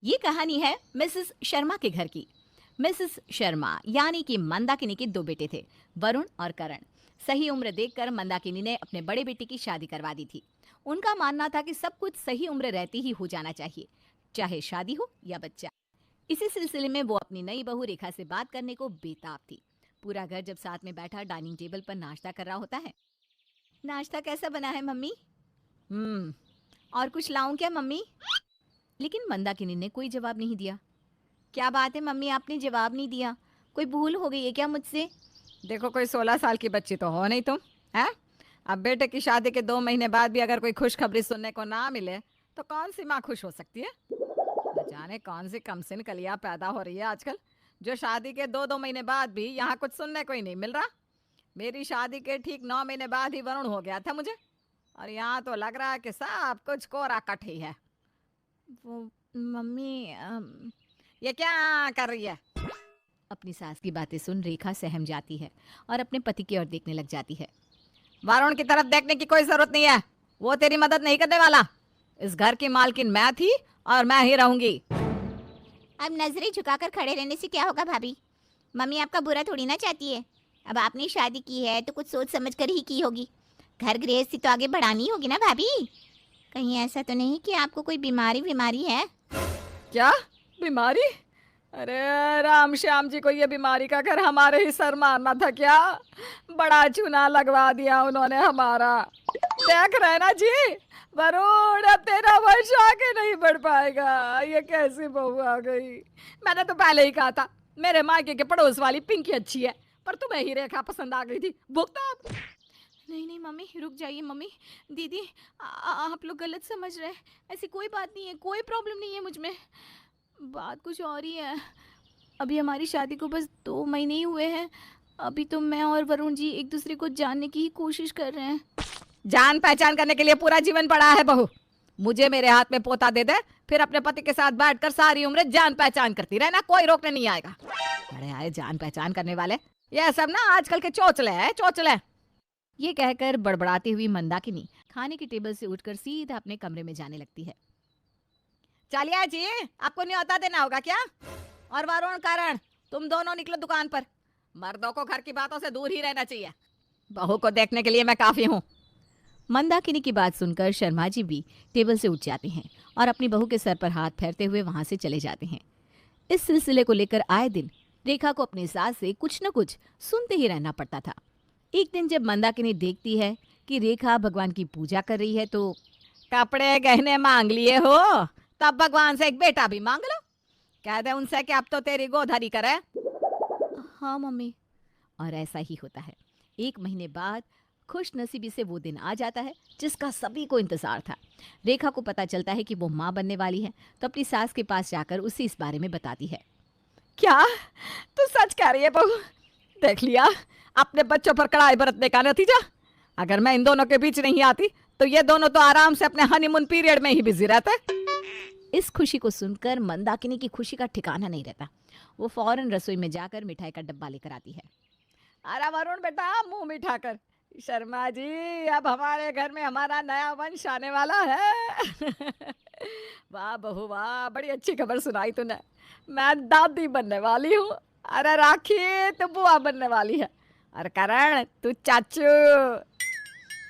ये कहानी है मिसेस शर्मा के घर की। मिसेस शर्मा यानी कि मंदाकिनी के दो बेटे थे, वरुण और करण। सही उम्र देखकर मंदाकिनी ने अपने बड़े बेटे की शादी करवा दी थी। उनका मानना था कि सब कुछ सही उम्र रहती ही हो जाना चाहिए, चाहे शादी हो या बच्चा। इसी सिलसिले में वो अपनी नई बहू रेखा से बात करने को बेताब थी। पूरा घर जब साथ में बैठा डाइनिंग टेबल पर नाश्ता कर रहा होता है। नाश्ता कैसा बना है मम्मी? और कुछ लाऊं क्या मम्मी? लेकिन मंदाकिनी ने कोई जवाब नहीं दिया। क्या बात है मम्मी, आपने जवाब नहीं दिया? कोई भूल हो गई है क्या मुझसे? देखो, कोई 16 साल की बच्ची तो हो नहीं तुम, हैं? अब बेटे की शादी के 2 महीने बाद भी अगर कोई खुशखबरी सुनने को ना मिले तो कौन सी माँ खुश हो सकती है? न जाने कौन सी कमसिन कलियां पैदा हो रही है आजकल, जो शादी के 2-2 महीने बाद भी यहाँ कुछ सुनने को ही नहीं मिल रहा। मेरी शादी के ठीक 9 महीने बाद ही वरुण हो गया था मुझे, और यहाँ तो लग रहा है कि सब कुछ कोरा कट ही है। वो मम्मी ये क्या कर रही है? अपनी सास की बातें सुन रेखा सहम जाती है और अपने पति की ओर देखने लग जाती है। वरुण की तरफ देखने की कोई जरूरत नहीं है, वो तेरी मदद नहीं करने वाला। इस घर की मालकिन मैं थी और मैं ही रहूंगी। अब नजरें झुकाकर खड़े रहने से क्या होगा भाभी? मम्मी आपका बुरा थोड़ी ना चाहती है। अब आपने शादी की है तो कुछ सोच समझ कर ही की होगी। घर गृहस्थी तो आगे बढ़ानी होगी ना भाभी। कहीं ऐसा तो नहीं कि आपको कोई बीमारी बीमारी है? क्या बीमारी? अरे राम श्याम जी को ये बीमारी का घर हमारे ही सर मारना था क्या? बड़ा चूना लगवा दिया उन्होंने हमारा। देख रहे ना जी, वरुण अब तेरा वर्ष आगे नहीं बढ़ पाएगा। ये कैसी बहू आ गई? मैंने तो पहले ही कहा था मेरे मायके के पड़ोस वाली पिंकी अच्छी है, पर तुम्हें ही रेखा पसंद आ गई थी। भुगता अब। नहीं नहीं मम्मी, रुक जाइए मम्मी। दीदी, आप लोग गलत समझ रहे हैं। ऐसी कोई बात नहीं है, कोई प्रॉब्लम नहीं है मुझ में। बात कुछ और ही है। अभी हमारी शादी को बस 2 महीने ही हुए हैं। अभी तो मैं और वरुण जी एक दूसरे को जानने की ही कोशिश कर रहे हैं। जान पहचान करने के लिए पूरा जीवन पड़ा है बहू। मुझे मेरे हाथ में पोता दे दे, फिर अपने पति के साथ बैठकर सारी उम्र जान पहचान करती रहना, कोई रोकने नहीं आएगा। बड़े आए जान पहचान करने वाले, ये सब ना आजकल के चोचले हैं, चोचले। ये कहकर बड़बड़ाती हुई मंदाकिनी खाने की टेबल से उठकर सीधा अपने कमरे में जाने लगती है। चलिए जी, आपको न्योता देना होगा क्या? और वरुण करण, तुम दोनों निकलो दुकान पर। मर्दों को घर की बातों से दूर ही रहना चाहिए। बहू को देखने के लिए मैं काफी हूँ। मंदाकिनी की बात सुनकर शर्मा जी भी टेबल से उठ जाते हैं और अपनी बहू के सर पर हाथ फेरते हुए वहां से चले जाते हैं। इस सिलसिले को लेकर आए दिन रेखा को अपनी सास से कुछ न कुछ सुनते ही रहना पड़ता था। एक दिन जब मंदाकिनी देखती है कि रेखा भगवान की पूजा कर रही है तो कपड़े गहने मांग लिए हो, तब भगवान से एक बेटा भी मांग लो। कह दे उनसे कि अब तो तेरी गोधरी करे। हाँ मम्मी। और ऐसा ही होता है। 1 महीने बाद खुश नसीबी से वो दिन आ जाता है जिसका सभी को इंतजार था। रेखा को पता चलता है कि वो माँ बनने वाली है, तो अपनी सास के पास जाकर उसे इस बारे में बताती है। क्या तू सच कह रही है बहू? देख लिया अपने बच्चों पर कड़ाई बरतने का नतीजा। अगर मैं इन दोनों के बीच नहीं आती तो ये दोनों तो आराम से अपने हनीमून पीरियड में ही बिजी रहते। इस खुशी को सुनकर मंदाकिनी की खुशी का ठिकाना नहीं रहता। वो फौरन रसोई में जाकर मिठाई का डब्बा लेकर आती है। अरे वरुण बेटा, मुंह मीठा कर। शर्मा जी, अब हमारे घर में हमारा नया वंश आने वाला है। वाह बहू वाह, बड़ी अच्छी खबर सुनाई तूने। मैं दादी बनने वाली हूँ। अरे राखी तो बुआ बनने वाली है, और करण तू चाचू।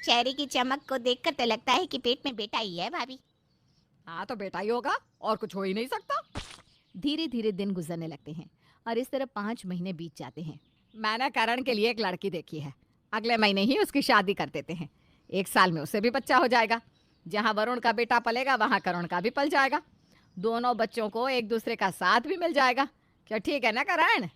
चेहरे की चमक को देखकर तो लगता है कि पेट में बेटा ही है भाभी। हाँ तो बेटा ही होगा, और कुछ हो ही नहीं सकता। धीरे धीरे दिन गुजरने लगते हैं और इस तरह 5 महीने बीत जाते हैं। मैंने करण के लिए एक लड़की देखी है, अगले महीने ही उसकी शादी कर देते हैं। 1 साल में उसे भी बच्चा हो जाएगा। जहाँ वरुण का बेटा पलेगा वहाँ करण का भी पल जाएगा। दोनों बच्चों को एक दूसरे का साथ भी मिल जाएगा। क्या ठीक है ना करण?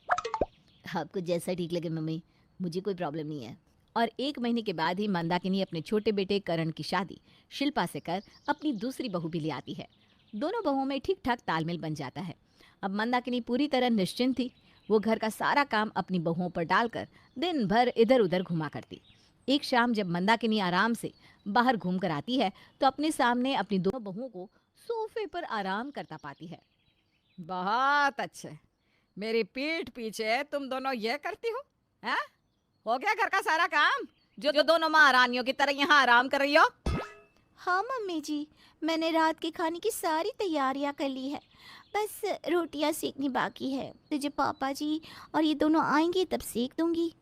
आपको जैसा ठीक लगे मम्मी, मुझे कोई प्रॉब्लम नहीं है। और 1 महीने के बाद ही मंदाकिनी अपने छोटे बेटे करण की शादी शिल्पा से कर अपनी दूसरी बहू भी ले आती है। दोनों बहुओं में ठीक ठाक तालमेल बन जाता है। अब मंदाकिनी पूरी तरह निश्चिंत थी। वो घर का सारा काम अपनी बहुओं पर डालकर दिन भर इधर उधर घुमा करती। एक शाम जब मंदाकिनी आराम से बाहर घूम कर आती है तो अपने सामने अपनी दोनों बहुओं को सोफे पर आराम करता पाती है। बहुत अच्छे। मेरी पीठ पीछे तुम दोनों ये करती हो? हैं? हो गया घर का सारा काम जो दोनों महारानियों की तरह यहाँ आराम कर रही हो? हाँ मम्मी जी, मैंने रात के खाने की सारी तैयारियां कर ली है, बस रोटियां सेकनी बाकी है। तुझे पापा जी और ये दोनों आएंगे तब सेक दूंगी।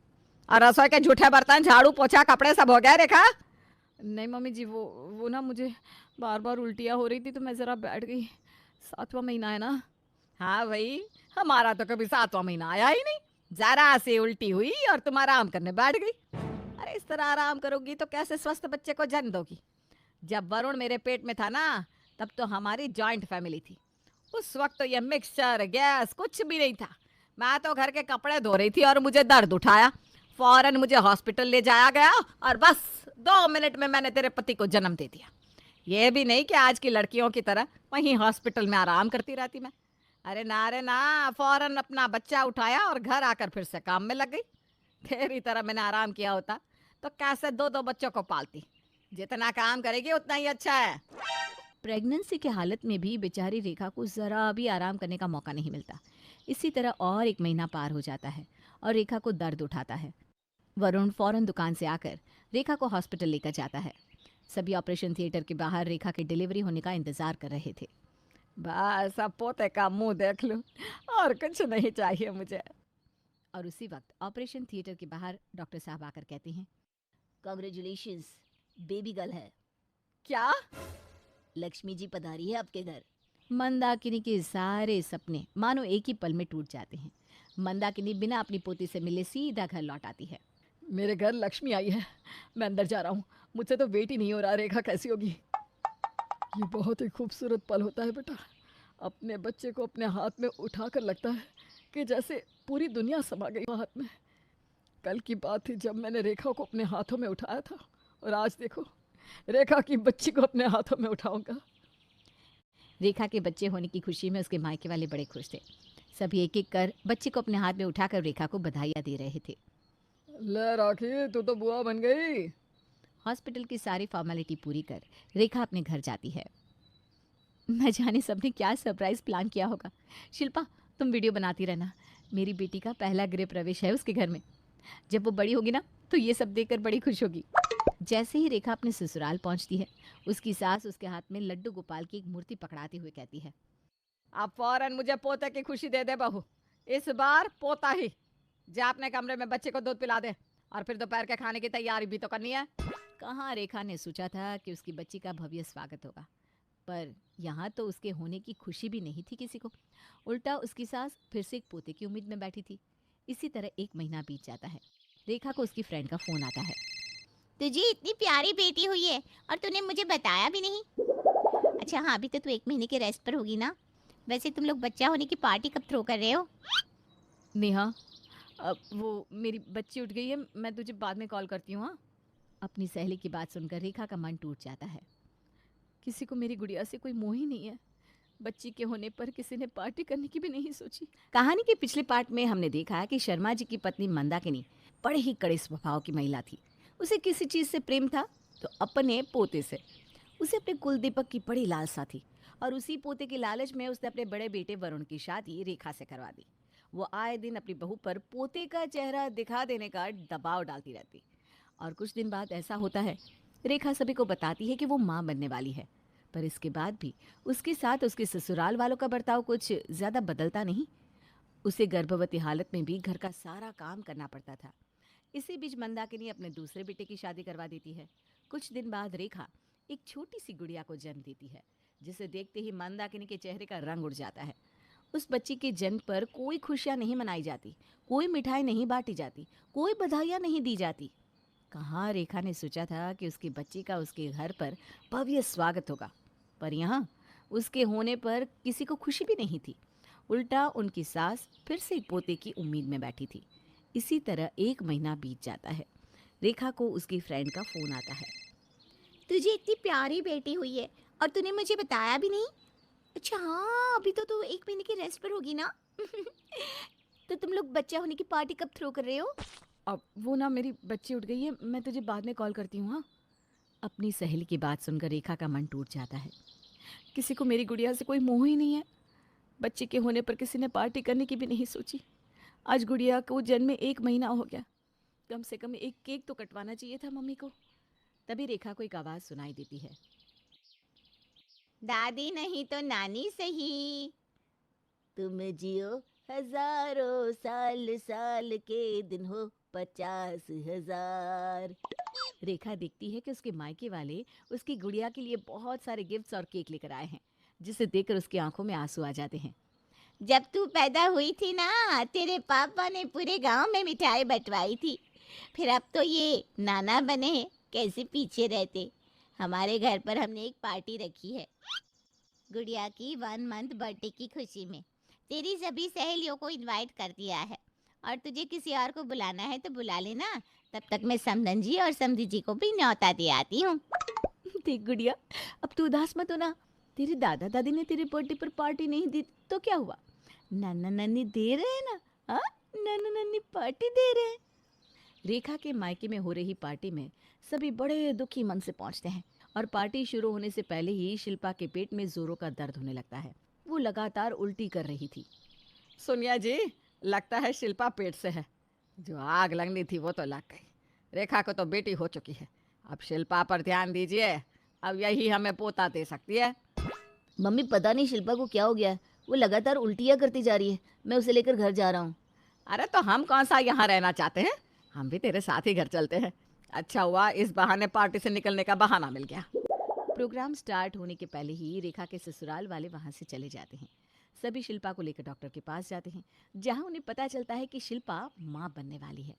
और रसोई के जूठे बर्तन, झाड़ू पोछा, कपड़े सब हो गए रेखा? नहीं मम्मी जी, वो ना मुझे बार बार उल्टियाँ हो रही थी तो मैं ज़रा बैठ गई। 7वां महीना है ना। हाँ भाई, हमारा तो कभी 7वां महीना आया ही नहीं। जरा से उल्टी हुई और तुम आराम करने बैठ गई। अरे इस तरह आराम करोगी तो कैसे स्वस्थ बच्चे को जन्म दोगी? जब वरुण मेरे पेट में था ना, तब तो हमारी जॉइंट फैमिली थी। उस वक्त तो ये मिक्सचर गैस कुछ भी नहीं था। मैं तो घर के कपड़े धो रही थी और मुझे दर्द उठाया, फौरन मुझे हॉस्पिटल ले जाया गया और बस 2 मिनट में मैंने तेरे पति को जन्म दे दिया। ये भी नहीं कि आज की लड़कियों की तरह वहीं हॉस्पिटल में आराम करती रहती मैं। अरे ना, फौरन अपना बच्चा उठाया और घर आकर फिर से काम में लग गई। तेरी तरह मैंने आराम किया होता तो कैसे 2-2 बच्चों को पालती। जितना काम करेगी उतना ही अच्छा है। प्रेगनेंसी की हालत में भी बेचारी रेखा को ज़रा भी आराम करने का मौका नहीं मिलता। इसी तरह और 1 महीना पार हो जाता है और रेखा को दर्द उठाता है। वरुण फौरन दुकान से आकर रेखा को हॉस्पिटल लेकर जाता है। सभी ऑपरेशन थिएटर के बाहर रेखा की डिलीवरी होने का इंतजार कर रहे थे। बस अब पोते का मुंह देख लूं, और कुछ नहीं चाहिए मुझे। और उसी वक्त ऑपरेशन थिएटर के बाहर डॉक्टर साहब आकर कहते हैं, कांग्रेचुलेशंस, बेबी गर्ल है। क्या? लक्ष्मी जी पधारी है आपके घर। मंदाकिनी के सारे सपने मानो एक ही पल में टूट जाते हैं। मंदाकिनी बिना अपनी पोती से मिले सीधा घर लौट आती है। मेरे घर लक्ष्मी आई है, मैं अंदर जा रहा हूँ। मुझसे तो वेट ही नहीं हो रहा रेखा कैसी होगी। ये बहुत ही खूबसूरत पल होता है बेटा। अपने बच्चे को अपने हाथ में उठाकर लगता है कि जैसे पूरी दुनिया समा गई हाथ में। कल की बात थी जब मैंने रेखा को अपने हाथों में उठाया था, और आज देखो रेखा की बच्ची को अपने हाथों में उठाऊंगा। रेखा के बच्चे होने की खुशी में उसके मायके वाले बड़े खुश थे। सभी एक एक कर बच्चे को अपने हाथ में उठाकर रेखा को बधाइयाँ दे रहे थे। ले राखी, तू तो बुआ बन गई। हॉस्पिटल की सारी फॉर्मेलिटी पूरी कर रेखा अपने घर जाती है। न जाने सबने क्या सरप्राइज प्लान किया होगा। शिल्पा, तुम वीडियो बनाती रहना। मेरी बेटी का पहला गृह प्रवेश है उसके घर में। जब वो बड़ी होगी ना तो ये सब देखकर बड़ी खुश होगी। जैसे ही रेखा अपने ससुराल पहुंचती है, उसकी सास उसके हाथ में लड्डू गोपाल की एक मूर्ति पकड़ाते हुए कहती है, अब फौरन मुझे पोते की खुशी दे दे बहू। इस बार पोता ही। जा अपने कमरे में बच्चे को दूध पिला दे, और फिर दोपहर के खाने की तैयारी भी तो करनी है। कहाँ रेखा ने सोचा था कि उसकी बच्ची का भव्य स्वागत होगा, पर यहाँ तो उसके होने की खुशी भी नहीं थी किसी को। उल्टा उसकी सास फिर से एक पोते की उम्मीद में बैठी थी। इसी तरह 1 महीना बीत जाता है। रेखा को उसकी फ्रेंड का फोन आता है। तुझे इतनी प्यारी बेटी हुई है और तूने मुझे बताया भी नहीं। अच्छा हाँ, अभी तो तू 1 महीने के रेस्ट पर होगी ना। वैसे तुम लोग बच्चा होने की पार्टी कब थ्रो कर रहे हो? नेहा, अब वो मेरी बच्ची उठ गई है, मैं तुझे बाद में कॉल करती हूँ। हाँ। अपनी सहेली की बात सुनकर रेखा का मन टूट जाता है। किसी को मेरी गुड़िया से कोई मोह ही नहीं है। बच्ची के होने पर किसी ने पार्टी करने की भी नहीं सोची। कहानी के पिछले पार्ट में हमने देखा कि शर्मा जी की पत्नी मंदाकिनी बड़े ही कड़े स्वभाव की महिला थी। उसे किसी चीज़ से प्रेम था तो अपने पोते से। उसे अपने कुलदीपक की बड़ी लालसा थी और उसी पोते के लालच में उसने अपने बड़े बेटे वरुण की शादी रेखा से करवा दी। वो आए दिन अपनी बहू पर पोते का चेहरा दिखा देने का दबाव डालती रहती। और कुछ दिन बाद ऐसा होता है, रेखा सभी को बताती है कि वो माँ बनने वाली है, पर इसके बाद भी उसके साथ उसके ससुराल वालों का बर्ताव कुछ ज़्यादा बदलता नहीं। उसे गर्भवती हालत में भी घर का सारा काम करना पड़ता था। इसी बीच मंदाकिनी अपने दूसरे बेटे की शादी करवा देती है। कुछ दिन बाद रेखा एक छोटी सी गुड़िया को जन्म देती है, जिसे देखते ही मंदाकिनी के चेहरे का रंग उड़ जाता है। उस बच्ची के जन्म पर कोई खुशियाँ नहीं मनाई जाती, कोई मिठाई नहीं बांटी जाती, कोई बधाइयाँ नहीं दी जाती। कहाँ रेखा ने सोचा था कि उसकी बच्ची का उसके घर पर भव्य स्वागत होगा, पर यहाँ उसके होने पर किसी को खुशी भी नहीं थी। उल्टा उनकी सास फिर से एक पोते की उम्मीद में बैठी थी। इसी तरह 1 महीना बीत जाता है। रेखा को उसकी फ्रेंड का फोन आता है। तुझे इतनी प्यारी बेटी हुई है और तूने मुझे बताया भी नहीं। अच्छा हाँ, अभी तो तू 1 महीने की रेस्ट पर होगी ना। तो तुम लोग बच्चा होने की पार्टी कब थ्रो कर रहे हो? अब वो ना मेरी बच्ची उठ गई है, मैं तुझे बाद में कॉल करती हूँ। हाँ। अपनी सहेली की बात सुनकर रेखा का मन टूट जाता है। किसी को मेरी गुड़िया से कोई मोह ही नहीं है। बच्चे के होने पर किसी ने पार्टी करने की भी नहीं सोची। आज गुड़िया को जन्म में 1 महीना हो गया, कम से कम एक केक तो कटवाना चाहिए था मम्मी को। तभी रेखा को एक आवाज़ सुनाई देती है। दादी नहीं तो नानी सही। तुम जियो हजारों साल, साल के दिन हो 50,000। रेखा देखती है कि उसके मायके वाले उसकी गुड़िया के लिए बहुत सारे गिफ्ट्स और केक लेकर आए हैं, जिसे देखकर उसकी आंखों में आंसू आ जाते हैं। जब तू पैदा हुई थी ना, तेरे पापा ने पूरे गांव में मिठाई बंटवाई थी। फिर अब तो ये नाना बने हैं, कैसे पीछे रहते। हमारे घर पर हमने एक पार्टी रखी है गुड़िया की 1 मंथ बर्थडे की खुशी में। तेरी सभी सहेलियों को इनवाइट कर दिया है, और तुझे किसी और को बुलाना है तो बुला लेना। तब तक मैं समधन जी और समधी जी को भी न्योता दे आती हूँ। देख गुड़िया, अब तू उदास मत होना। तेरे दादा दादी ने तेरे बर्थडे पर पार्टी नहीं दी तो क्या हुआ, नाना नानी दे रहे हैं ना। हाँ, नाना नानी पार्टी दे रहे हैं। रेखा के मायके में हो रही पार्टी में सभी बड़े दुखी मन से पहुंचते हैं और पार्टी शुरू होने से पहले ही शिल्पा के पेट में जोरों का दर्द होने लगता है। वो लगातार उल्टी कर रही थी। सोनिया जी, लगता है शिल्पा पेट से है। जो आग लगनी थी वो तो लग गई। रेखा को तो बेटी हो चुकी है, अब शिल्पा पर ध्यान दीजिए। अब यही हमें पोता दे सकती है। मम्मी पता नहीं शिल्पा को क्या हो गया है, वो लगातार उल्टियाँ करती जा रही है। मैं उसे लेकर घर जा रहा हूँ। अरे तो हम कौन सा यहाँ रहना चाहते हैं, हम भी तेरे साथ ही घर चलते हैं। अच्छा हुआ इस बहाने पार्टी से निकलने का बहाना मिल गया। प्रोग्राम स्टार्ट होने के पहले ही रेखा के ससुराल वाले वहां से चले जाते हैं। सभी शिल्पा को लेकर डॉक्टर के पास जाते हैं, जहां उन्हें पता चलता है कि शिल्पा मां बनने वाली है।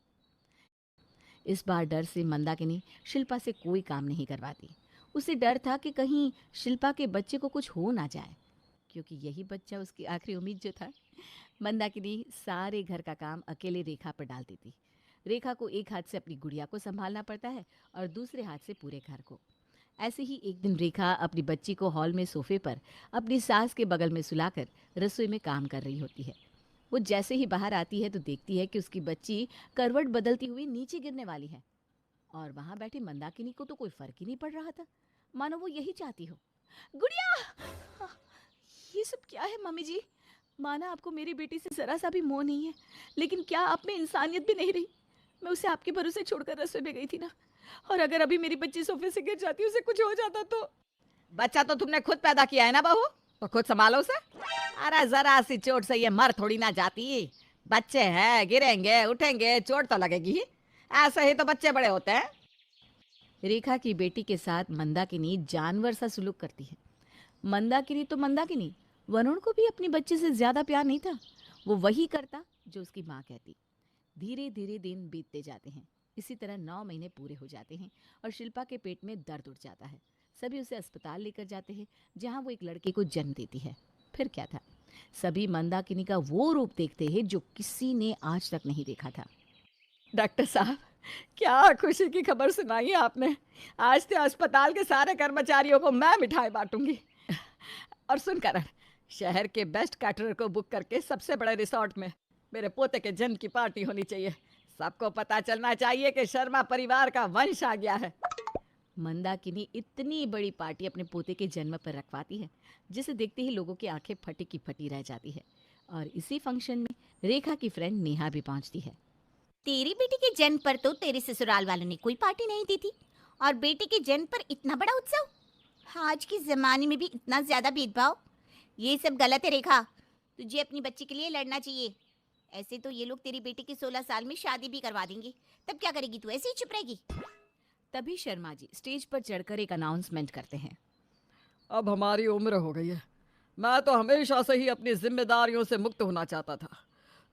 इस बार डर से मंदाकिनी शिल्पा से कोई काम नहीं करवाती। उसे डर था कि कहीं शिल्पा के बच्चे को कुछ हो ना जाए, क्योंकि यही बच्चा उसकी आखिरी उम्मीद जो था। मंदाकिनी सारे घर का काम अकेले रेखा पर डाल देती। रेखा को एक हाथ से अपनी गुड़िया को संभालना पड़ता है और दूसरे हाथ से पूरे घर को। ऐसे ही एक दिन रेखा अपनी बच्ची को हॉल में सोफे पर अपनी सास के बगल में सुलाकर रसोई में काम कर रही होती है। वो जैसे ही बाहर आती है तो देखती है कि उसकी बच्ची करवट बदलती हुई नीचे गिरने वाली है, और वहां बैठी मंदाकिनी को तो कोई फर्क ही नहीं पड़ रहा था, मानो वो यही चाहती हो। गुड़िया, ये सब क्या है मम्मी जी? माना आपको मेरी बेटी से जरा सा भी मोह नहीं है, लेकिन क्या आप में इंसानियत भी नहीं रही? मैं उसे आपके भरोसे छोड़कर रसोई में गई थी ना, और अगर अभी मेरी बच्ची सोफे से गिर जाती, उसे कुछ हो जाता तो। बच्चा तो तुमने खुद पैदा किया है ना बहू, तो खुद संभालो उसे। अरे जरा सी चोट से ये मर थोड़ी ना जाती। बच्चे हैं, गिरेंगे उठेंगे, चोट तो लगेगी ही। ऐसे ही तो बच्चे बड़े होते हैं। रेखा की बेटी के साथ मंदाकिनी जानवर सा सुलूक करती है। मंदाकिनी तो मंदाकिनी, वरुण को भी अपनी बच्ची से ज्यादा प्यार नहीं था। वो वही करता जो उसकी माँ कहती। धीरे धीरे दिन बीतते जाते हैं। इसी तरह 9 महीने पूरे हो जाते हैं और शिल्पा के पेट में दर्द उठ जाता है। सभी उसे अस्पताल लेकर जाते हैं, जहां वो एक लड़के को जन्म देती है। फिर क्या था, सभी मंदाकिनी का वो रूप देखते हैं जो किसी ने आज तक नहीं देखा था। डॉक्टर साहब, क्या खुशी की खबर सुनाई आपने। आज से अस्पताल के सारे कर्मचारियों को मैं मिठाई बांटूंगी। और सुन करण, शहर के बेस्ट कैटरर को बुक करके सबसे बड़े रिसोर्ट में मेरे पोते के जन्म की पार्टी होनी चाहिए। सबको पता चलना चाहिए कि शर्मा परिवार का वंश आ गया है। मंदाकिनी इतनी बड़ी पार्टी अपने पोते के जन्म पर रखवाती है, जिसे देखते ही लोगों की आंखें फटी की फटी रह जाती है। और इसी फंक्शन में रेखा की फ्रेंड नेहा भी पहुंचती है। तेरी बेटी के जन्म पर तो तेरे ससुराल वालों ने कोई पार्टी नहीं दी थी, और बेटी के जन्म पर इतना बड़ा उत्सव। आज के जमाने में भी इतना ज्यादा भेदभाव, ये सब गलत है रेखा। तुझे अपनी बच्ची के लिए लड़ना चाहिए। ऐसे तो ये लोग तेरी बेटी की 16 साल में शादी भी करवा देंगे, तब क्या करेगी तू? ऐसे ही चुप रहेगी? तभी शर्मा जी स्टेज पर चढ़कर एक अनाउंसमेंट करते हैं। अब हमारी उम्र हो गई है। मैं तो हमेशा से ही अपनी जिम्मेदारियों से मुक्त होना चाहता था,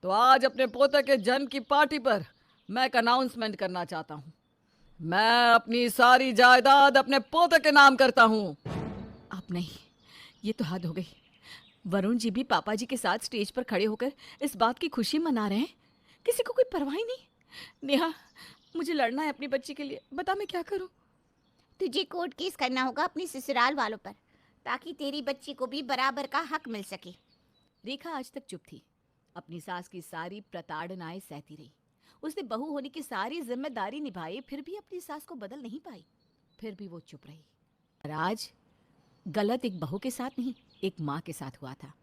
तो आज अपने पोते के जन्म की पार्टी पर मैं एक अनाउंसमेंट करना चाहता हूँ। मैं अपनी सारी जायदाद अपने पोते के नाम करता हूँ। अब नहीं, ये तो हद हो गई। वरुण जी भी पापा जी के साथ स्टेज पर खड़े होकर इस बात की खुशी मना रहे हैं, किसी को कोई परवाह ही नहीं। नेहा, मुझे लड़ना है अपनी बच्ची के लिए, बता मैं क्या करूं? तुझे कोर्ट केस करना होगा अपनी ससुराल वालों पर, ताकि तेरी बच्ची को भी बराबर का हक मिल सके। रेखा आज तक चुप थी, अपनी सास की सारी प्रताड़नाएं सहती रही। उसने बहू होने की सारी जिम्मेदारी निभाई, फिर भी अपनी सास को बदल नहीं पाई। फिर भी वो चुप रही। और आज गलत एक बहू के साथ नहीं, एक माँ के साथ हुआ था।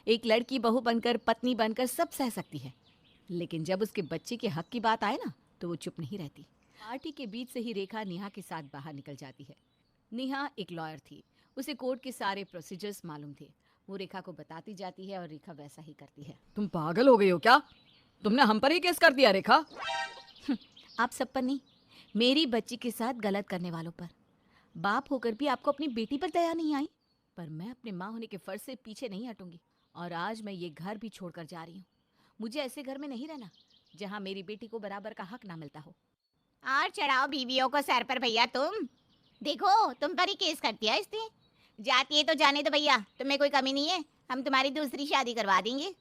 एक लड़की बहू बनकर, पत्नी बनकर सब सह सकती है, लेकिन जब उसके बच्चे के हक की बात आए ना, तो वो चुप नहीं रहती। पार्टी के बीच से ही रेखा नेहा के साथ बाहर निकल जाती है। नेहा एक लॉयर थी। उसे कोर्ट के सारे प्रोसीजर्स मालूम थे। वो रेखा को बताती जाती है और रेखा वैसा ही करती है। तुम पागल हो गई हो क्या? तुमने हम पर ही केस कर दिया रेखा। आप सब पर नहीं, मेरी बच्ची के साथ गलत करने वालों पर। बाप होकर भी आपको अपनी बेटी पर दया नहीं आई। पर मैं अपने माँ होने के फर्ज से पीछे नहीं हटूंगी और आज मैं ये घर भी छोड़कर जा रही हूँ। मुझे ऐसे घर में नहीं रहना जहाँ मेरी बेटी को बराबर का हक ना मिलता हो। और चढ़ाओ बीवियों को सर पर भैया तुम। देखो तुम पर ही केस कर दिया इसने। जाती है तो जाने दो भैया, तुम्हें कोई कमी नहीं है, हम तुम्हारी दूसरी शादी करवा देंगे।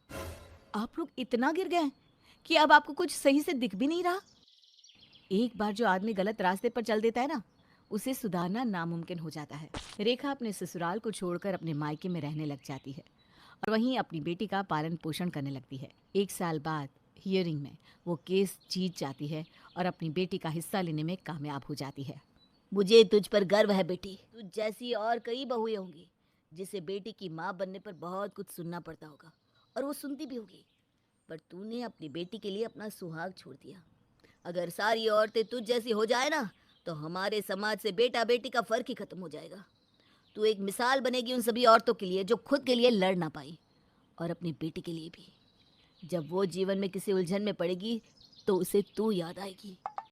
आप लोग इतना गिर गए कि अब आपको कुछ सही से दिख भी नहीं रहा। एक बार जो आदमी गलत रास्ते पर चल देता है ना, उसे सुधारना नामुमकिन हो जाता है। रेखा अपने ससुराल को छोड़कर अपने मायके में रहने लग जाती है और वहीं अपनी बेटी का पालन पोषण करने लगती है। 1 साल बाद हियरिंग में वो केस जीत जाती है और अपनी बेटी का हिस्सा लेने में कामयाब हो जाती है। मुझे तुझ पर गर्व है बेटी। तुझ जैसी और कई बहुएं होंगी जिसे बेटी की माँ बनने पर बहुत कुछ सुनना पड़ता होगा और वो सुनती भी होगी, पर तूने अपनी बेटी के लिए अपना सुहाग छोड़ दिया। अगर सारी औरतें तुझ जैसी हो जाए ना, तो हमारे समाज से बेटा बेटी का फर्क ही खत्म हो जाएगा। तू एक मिसाल बनेगी उन सभी औरतों के लिए जो खुद के लिए लड़ ना पाई, और अपनी बेटी के लिए भी। जब वो जीवन में किसी उलझन में पड़ेगी तो उसे तू याद आएगी।